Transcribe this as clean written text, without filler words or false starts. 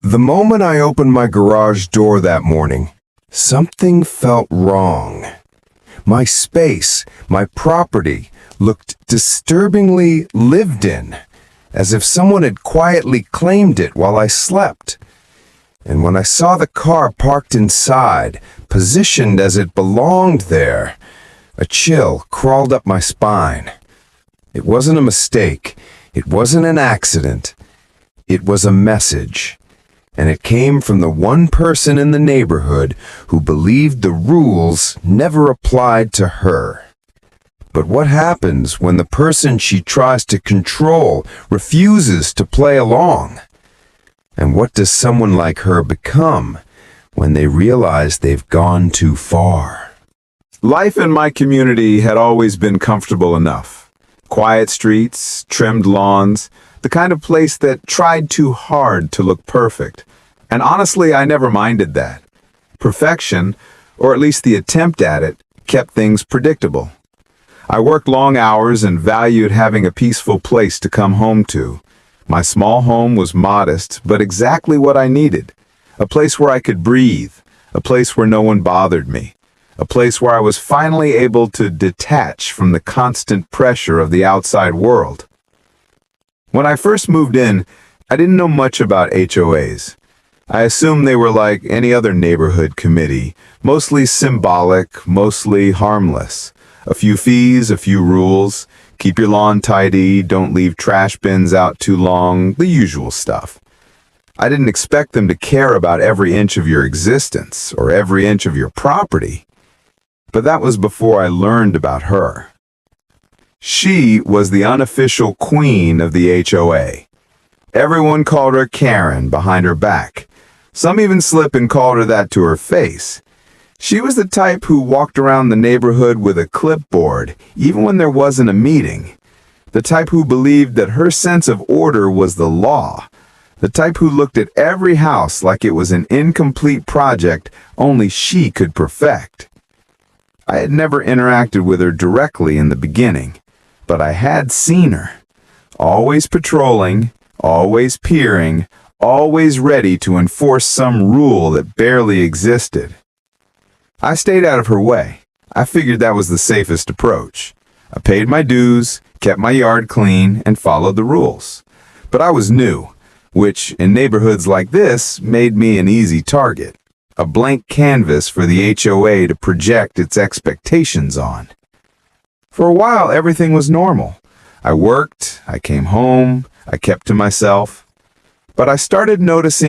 The moment I opened my garage door that morning, something felt wrong. My space, my property, looked disturbingly lived in, as if someone had quietly claimed it while I slept. And when I saw the car parked inside, positioned as it belonged there, a chill crawled up my spine. It wasn't a mistake. It wasn't an accident. It was a message. And it came from the one person in the neighborhood who believed the rules never applied to her. But what happens when the person she tries to control refuses to play along? And what does someone like her become when they realize they've gone too far? Life in my community had always been comfortable enough. Quiet streets, trimmed lawns, the kind of place that tried too hard to look perfect. And honestly, I never minded that. Perfection, or at least the attempt at it, kept things predictable. I worked long hours and valued having a peaceful place to come home to. My small home was modest, but exactly what I needed. A place where I could breathe, a place where no one bothered me, a place where I was finally able to detach from the constant pressure of the outside world. When I first moved in, I didn't know much about HOAs. I assumed they were like any other neighborhood committee, mostly symbolic, mostly harmless. A few fees, a few rules, keep your lawn tidy, don't leave trash bins out too long, the usual stuff. I didn't expect them to care about every inch of your existence or every inch of your property. But that was before I learned about her. She was the unofficial queen of the HOA. Everyone called her Karen behind her back. Some even slipped and called her that to her face. She was the type who walked around the neighborhood with a clipboard, even when there wasn't a meeting. The type who believed that her sense of order was the law. The type who looked at every house like it was an incomplete project only she could perfect. I had never interacted with her directly in the beginning, but I had seen her. Always patrolling, always peering, always ready to enforce some rule that barely existed. I stayed out of her way. I figured that was the safest approach. I paid my dues, kept my yard clean, and followed the rules. But I was new, which in neighborhoods like this made me an easy target, a blank canvas for the HOA to project its expectations on. For a while, everything was normal. I worked, I came home, I kept to myself. But I started noticing